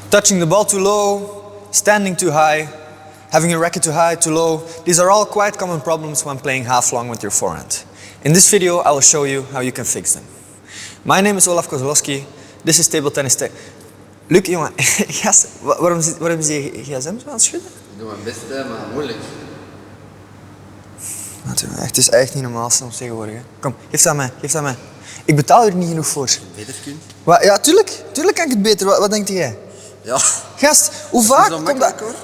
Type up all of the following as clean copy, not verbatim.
touching the ball too low, standing too high, having your racket too high, too low. These are all quite common problems when playing half long with your forehand. In this video, I will show you how you can fix them. My name is Olaf Kozlowski. This is Table Tennis Tech. Luc, jongen, gast, waarom zie je gsm zo aan het schudden? Ik doe mijn best, maar moeilijk. Het is echt niet normaal soms tegenwoordig. Hè. Kom, geef het aan mij, geef het aan mij. Ik betaal er niet genoeg voor. Als je het beter kunt. Ja, tuurlijk kan ik het beter. Wat denkt jij? Ja. Gast, hoe vaak komt dat? Hoor.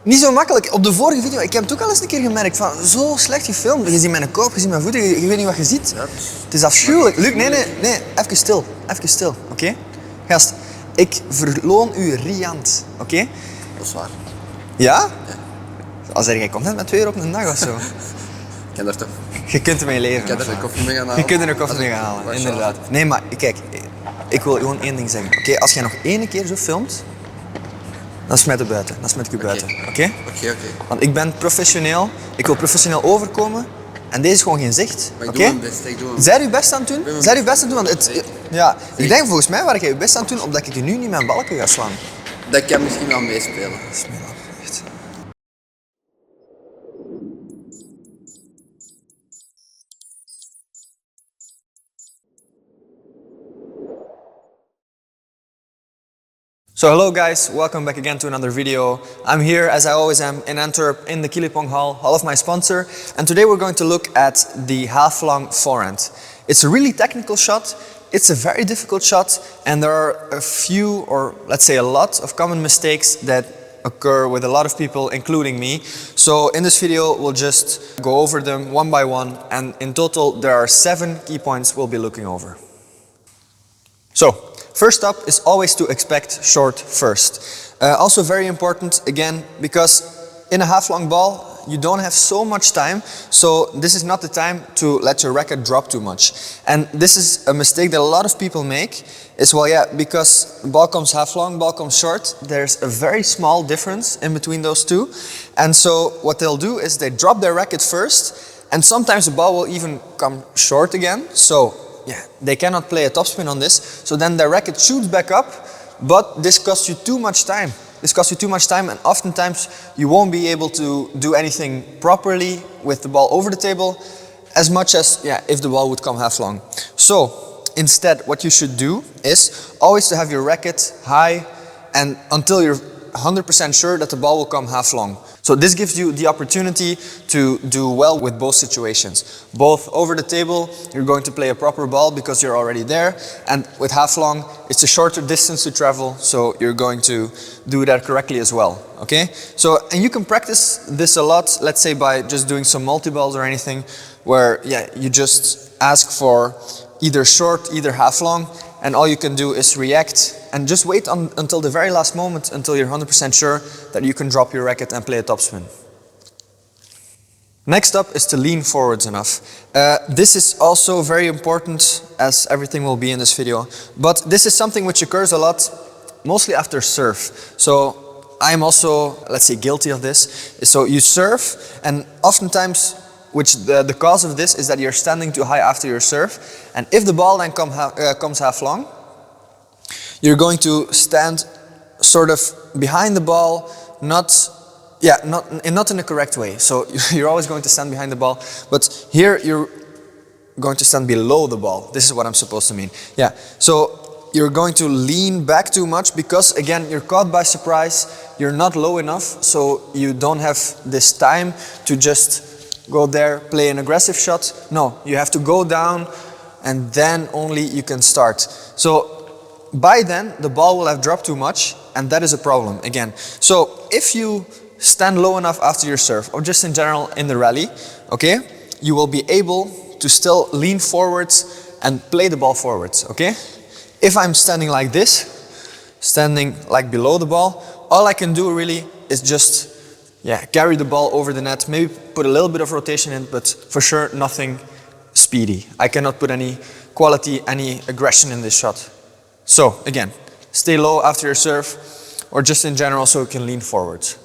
Niet zo makkelijk. Op de vorige video, ik heb het ook al eens een keer gemerkt, van zo slecht gefilmd. Je ziet mijn kop, je ziet mijn voeten, je weet niet wat je ziet. Ja, het is afschuwelijk. Luc, nee, even stil, oké? Gast, ik verloon u riant, oké? Dat is waar. Ja? Ja. Als jij content met 2 uur op een dag of zo. Ik kan er toch... Je kunt ermee leven. Ik kan er een koffie mee gaan halen. Je kunt er een koffie mee gaan halen, inderdaad. Nee, maar kijk, ik wil gewoon één ding zeggen. Oké, als jij nog 1 keer zo filmt, dan smijt ik buiten. Dan smijt ik u buiten. Oké? Oké. Want ik ben professioneel, ik wil professioneel overkomen en deze is gewoon geen zicht. Maar ik doe mijn best, Zij je best aan het doen? Zij je best aan het doen? Want ik denk volgens mij waar ik je best aan het doen, omdat ik je nu niet mijn balken ga slaan. Dat kan misschien wel meespelen. So hello guys, welcome back again to another video. I'm here as I always am in Antwerp in the Kilipong Hall of my sponsor, and today we're going to look at the half-long forehand. It's a really technical shot, it's a very difficult shot, and there are a few, or let's say a lot, of common mistakes that occur with a lot of people, including me. So in this video we'll just go over them one by one, and in total there are 7 key points we'll be looking over. So, first up is always to expect short first. Also very important, again, because in a half-long ball, you don't have so much time, so this is not the time to let your racket drop too much. And this is a mistake that a lot of people make, is because the ball comes half-long, ball comes short, there's a very small difference in between those two. And so what they'll do is they drop their racket first, and sometimes the ball will even come short again. So they cannot play a topspin on this, so then their racket shoots back up, but this costs you too much time. And oftentimes you won't be able to do anything properly with the ball over the table as much as if the ball would come half long. So instead what you should do is always to have your racket high and until you're 100% sure that the ball will come half long. So this gives you the opportunity to do well with both situations. Both over the table, you're going to play a proper ball because you're already there, and with half long, it's a shorter distance to travel, so you're going to do that correctly as well, okay? So, and you can practice this a lot, let's say by just doing some multi-balls or anything, where you just ask for either short, either half long, and all you can do is react and just wait until the very last moment until you're 100% sure that you can drop your racket and play a topspin. Next up is to lean forwards enough. This is also very important, as everything will be in this video, but this is something which occurs a lot, mostly after serve. So I'm also, let's say, guilty of this. So you serve, and oftentimes the cause of this is that you're standing too high after your serve, and if the ball then comes half long, you're going to stand sort of behind the ball, not in the correct way. So you're always going to stand behind the ball, but here you're going to stand below the ball. This is what I'm supposed to mean. So you're going to lean back too much because, again, you're caught by surprise, you're not low enough, so you don't have this time to just go there, play an aggressive shot. No, you have to go down and then only you can start. So by then the ball will have dropped too much, and that is a problem again. So if you stand low enough after your serve, or just in general in the rally, okay, you will be able to still lean forwards and play the ball forwards, okay? If I'm standing like this, standing like below the ball, all I can do really is just carry the ball over the net, maybe put a little bit of rotation in, but for sure nothing speedy. I cannot put any quality, any aggression in this shot. So again, stay low after your serve, or just in general so you can lean forwards.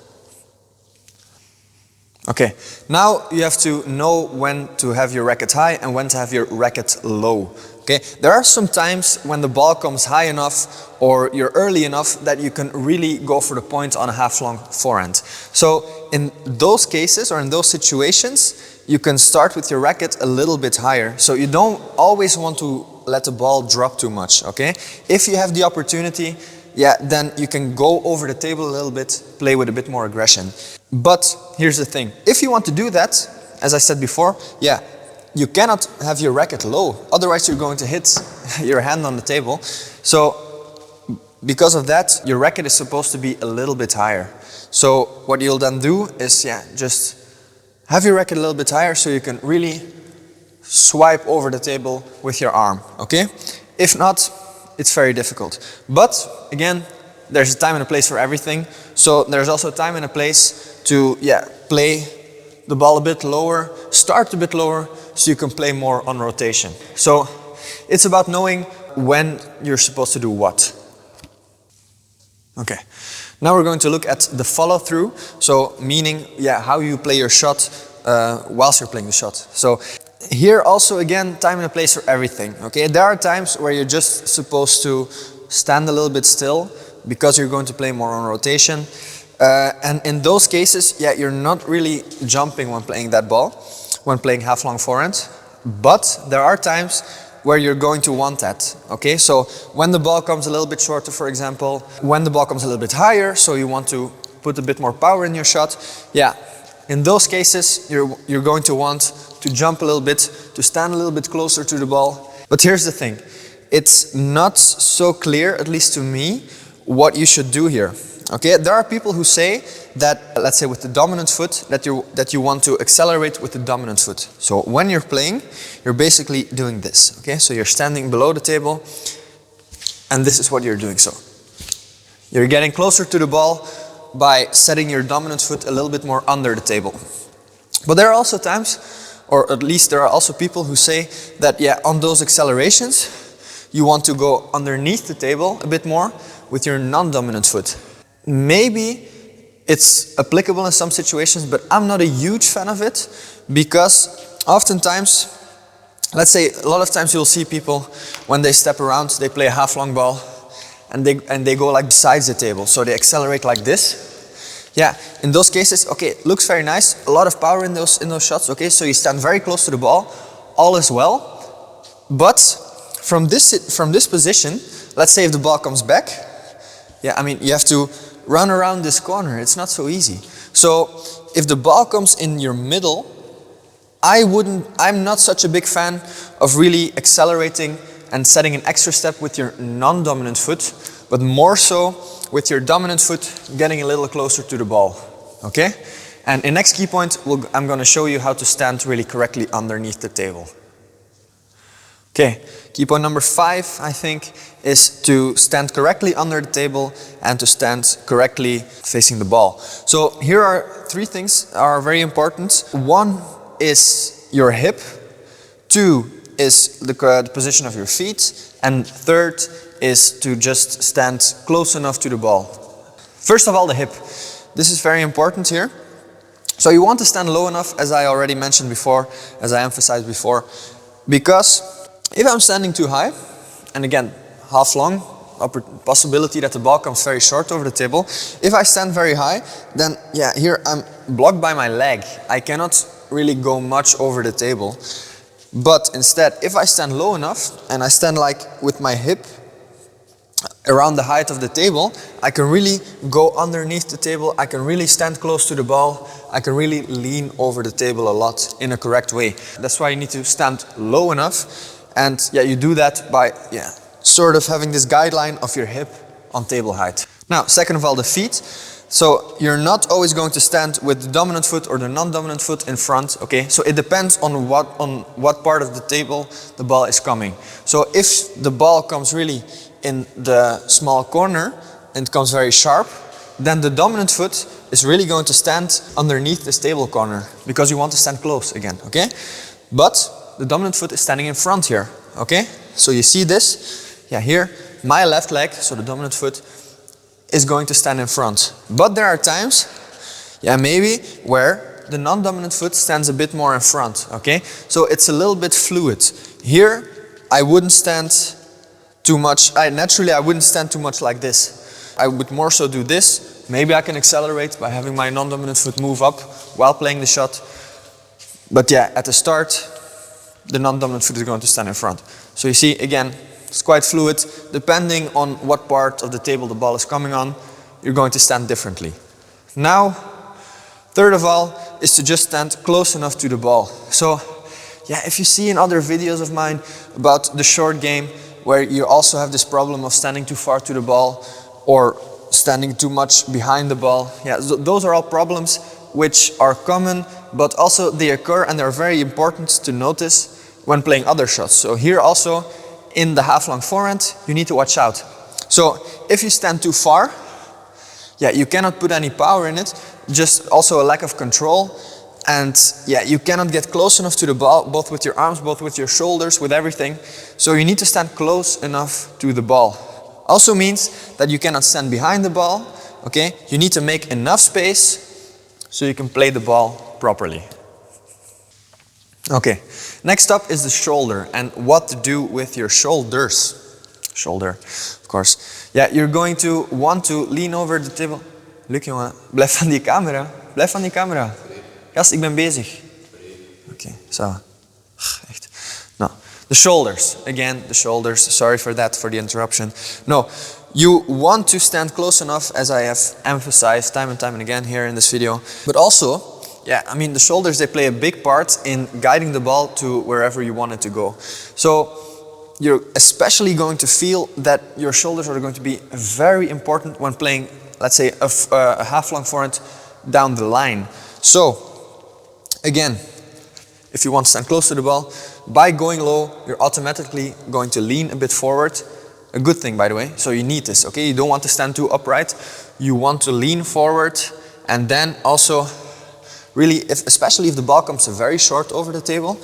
Okay, now you have to know when to have your racket high and when to have your racket low. Okay, there are some times when the ball comes high enough or you're early enough that you can really go for the point on a half-long forehand. So in those cases or in those situations, you can start with your racket a little bit higher. So you don't always want to let the ball drop too much, okay? If you have the opportunity, yeah, then you can go over the table a little bit, play with a bit more aggression. But here's the thing, if you want to do that, as I said before, yeah, you cannot have your racket low, otherwise you're going to hit your hand on the table. So because of that, your racket is supposed to be a little bit higher. So what you'll then do is, yeah, just have your racket a little bit higher so you can really swipe over the table with your arm, okay? If not, it's very difficult. But again, there's a time and a place for everything. So there's also a time and a place to, yeah, play the ball a bit lower, start a bit lower, so you can play more on rotation. So it's about knowing when you're supposed to do what. Okay, now we're going to look at the follow through. So meaning, yeah, how you play your shot whilst you're playing the shot. So here also again, time and a place for everything. Okay, there are times where you're just supposed to stand a little bit still because you're going to play more on rotation. And in those cases, yeah, you're not really jumping when playing that ball, when playing half-long forehand. But there are times where you're going to want that, okay? So when the ball comes a little bit shorter, for example, when the ball comes a little bit higher, so you want to put a bit more power in your shot, yeah, in those cases, you're going to want to jump a little bit, to stand a little bit closer to the ball. But here's the thing, it's not so clear, at least to me, what you should do here. Okay, there are people who say that, let's say with the dominant foot, that you want to accelerate with the dominant foot. So when you're playing, you're basically doing this. Okay, so you're standing below the table, and this is what you're doing. So you're getting closer to the ball by setting your dominant foot a little bit more under the table. But there are also times, or at least there are also people who say that, yeah, on those accelerations, you want to go underneath the table a bit more with your non-dominant foot. Maybe it's applicable in some situations, but I'm not a huge fan of it, because oftentimes, let's say a lot of times you'll see people when they step around, they play a half-long ball and they go like besides the table, so they accelerate like this. Yeah, in those cases, okay, it looks very nice, a lot of power in those shots, okay, so you stand very close to the ball, all is well, but from this position, let's say if the ball comes back, yeah, I mean, you have to run around this corner. It's not so easy. So if the ball comes in your middle, I'm not such a big fan of really accelerating and setting an extra step with your non-dominant foot, but more so with your dominant foot getting a little closer to the ball. Okay? And in next key point, I'm going to show you how to stand really correctly underneath the table. Okay, key point number 5, I think, is to stand correctly under the table and to stand correctly facing the ball. So here are 3 things that are very important. 1 is your hip, 2 is the position of your feet, and 3rd is to just stand close enough to the ball. First of all, the hip. This is very important here. So you want to stand low enough, as I already mentioned before, as I emphasized before, because if I'm standing too high, and again, half long, possibility that the ball comes very short over the table. If I stand very high, then yeah, here I'm blocked by my leg. I cannot really go much over the table. But instead, if I stand low enough, and I stand like with my hip around the height of the table, I can really go underneath the table, I can really stand close to the ball, I can really lean over the table a lot in a correct way. That's why you need to stand low enough. And yeah, you do that by sort of having this guideline of your hip on table height. Now, second of all, the feet. So you're not always going to stand with the dominant foot or the non-dominant foot in front, okay? So it depends on what part of the table the ball is coming. So if the ball comes really in the small corner and comes very sharp, then the dominant foot is really going to stand underneath this table corner because you want to stand close again, okay? But the dominant foot is standing in front here, okay? So you see this, yeah, here, my left leg, so the dominant foot, is going to stand in front. But there are times, yeah, maybe where the non-dominant foot stands a bit more in front, okay? So it's a little bit fluid. Here, I wouldn't stand too much, naturally I wouldn't stand too much like this. I would more so do this. Maybe I can accelerate by having my non-dominant foot move up while playing the shot. But yeah, at the start, the non-dominant foot is going to stand in front. So you see, again, it's quite fluid. Depending on what part of the table the ball is coming on, you're going to stand differently. Now, third of all, is to just stand close enough to the ball. So, yeah, if you see in other videos of mine about the short game, where you also have this problem of standing too far to the ball or standing too much behind the ball, yeah, those are all problems which are common, but also they occur and they're very important to notice when playing other shots. So here also, in the half-long forehand, you need to watch out. So if you stand too far, yeah, you cannot put any power in it, just also a lack of control. And yeah, you cannot get close enough to the ball, both with your arms, both with your shoulders, with everything. So you need to stand close enough to the ball. Also means that you cannot stand behind the ball, okay? You need to make enough space so you can play the ball properly. Okay, next up is the shoulder and what to do with your shoulders. Shoulder, of course. Yeah, you're going to want to lean over the table. Luc, jongen, blijf van die camera. Blijf van die camera. Gast, ik ben bezig. Oké, zo. Echt. No, the shoulders. Again, the shoulders. Sorry for that, for the interruption. No, you want to stand close enough, as I have emphasized time and time and again here in this video. But also, yeah, I mean, the shoulders, they play a big part in guiding the ball to wherever you want it to go. So, you're especially going to feel that your shoulders are going to be very important when playing, let's say, a half-long forehand down the line. So, again, if you want to stand close to the ball, by going low, you're automatically going to lean a bit forward. A good thing, by the way, so you need this, okay? You don't want to stand too upright. You want to lean forward, and then also, really, especially if the ball comes very short over the table,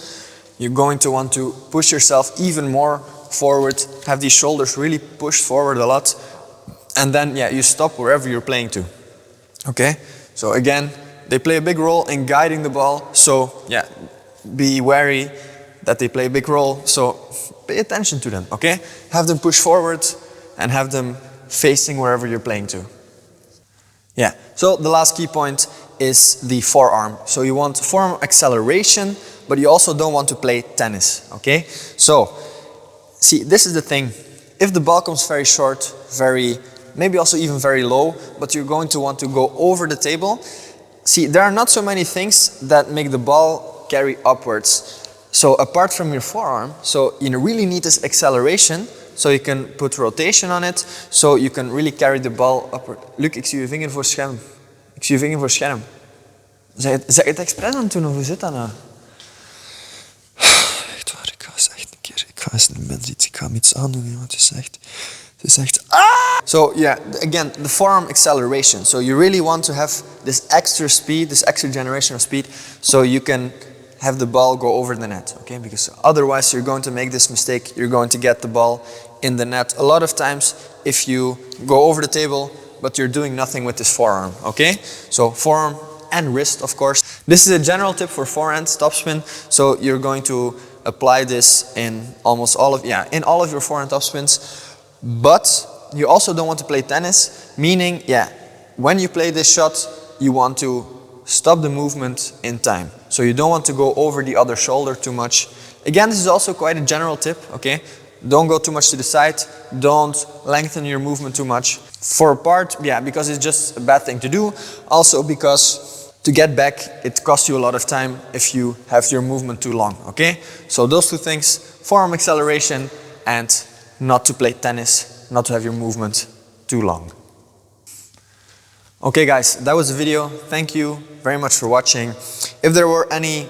you're going to want to push yourself even more forward, have these shoulders really pushed forward a lot, and then, yeah, you stop wherever you're playing to, okay? So again, they play a big role in guiding the ball, so yeah, be wary that they play a big role, so pay attention to them, okay? Have them push forward and have them facing wherever you're playing to. Yeah, so the last key point is the forearm. So you want forearm acceleration, but you also don't want to play tennis, okay? So, see, this is the thing. If the ball comes very short, maybe also even very low, but you're going to want to go over the table. See, there are not so many things that make the ball carry upwards. So apart from your forearm, so you really need this acceleration, so you can put rotation on it, so you can really carry the ball upward. Luc, ik zie je vinger voor scherm. Ik zie je vinger voor scherm. Zeg het expres aan het doen, of hoe zit dat nou? Echt waar, ik ga eens echt een keer, ik ga hem iets aandoen, wat het is echt, So yeah, again, the forearm acceleration. So you really want to have this extra speed, this extra generation of speed, so you can have the ball go over the net, okay? Because otherwise you're going to make this mistake, you're going to get the ball in the net. A lot of times, if you go over the table, but you're doing nothing with this forearm, okay? So forearm and wrist, of course. This is a general tip for forehand topspin, so you're going to apply this in almost all of, in all of your forehand topspins. But you also don't want to play tennis, meaning, when you play this shot, you want to stop the movement in time. So you don't want to go over the other shoulder too much. Again, this is also quite a general tip, okay? Don't go too much to the side, don't lengthen your movement too much. For a part, because it's just a bad thing to do. Also because to get back, it costs you a lot of time if you have your movement too long, okay? So those two things, forearm acceleration and not to play tennis, not to have your movement too long. Okay guys, that was the video. Thank you very much for watching. If there were any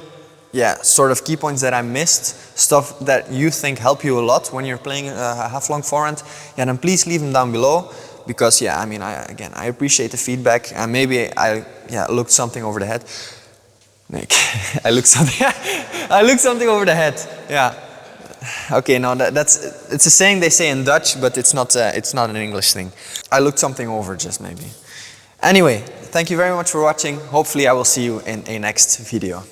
sort of key points that I missed, stuff that you think help you a lot when you're playing a half-long forehand, then please leave them down below. Because I appreciate the feedback, and maybe I looked something over the head. Nick, I looked something over the head. Yeah. Okay, no, it's a saying they say in Dutch, but it's not an English thing. I looked something over, just maybe. Anyway, thank you very much for watching. Hopefully I will see you in a next video.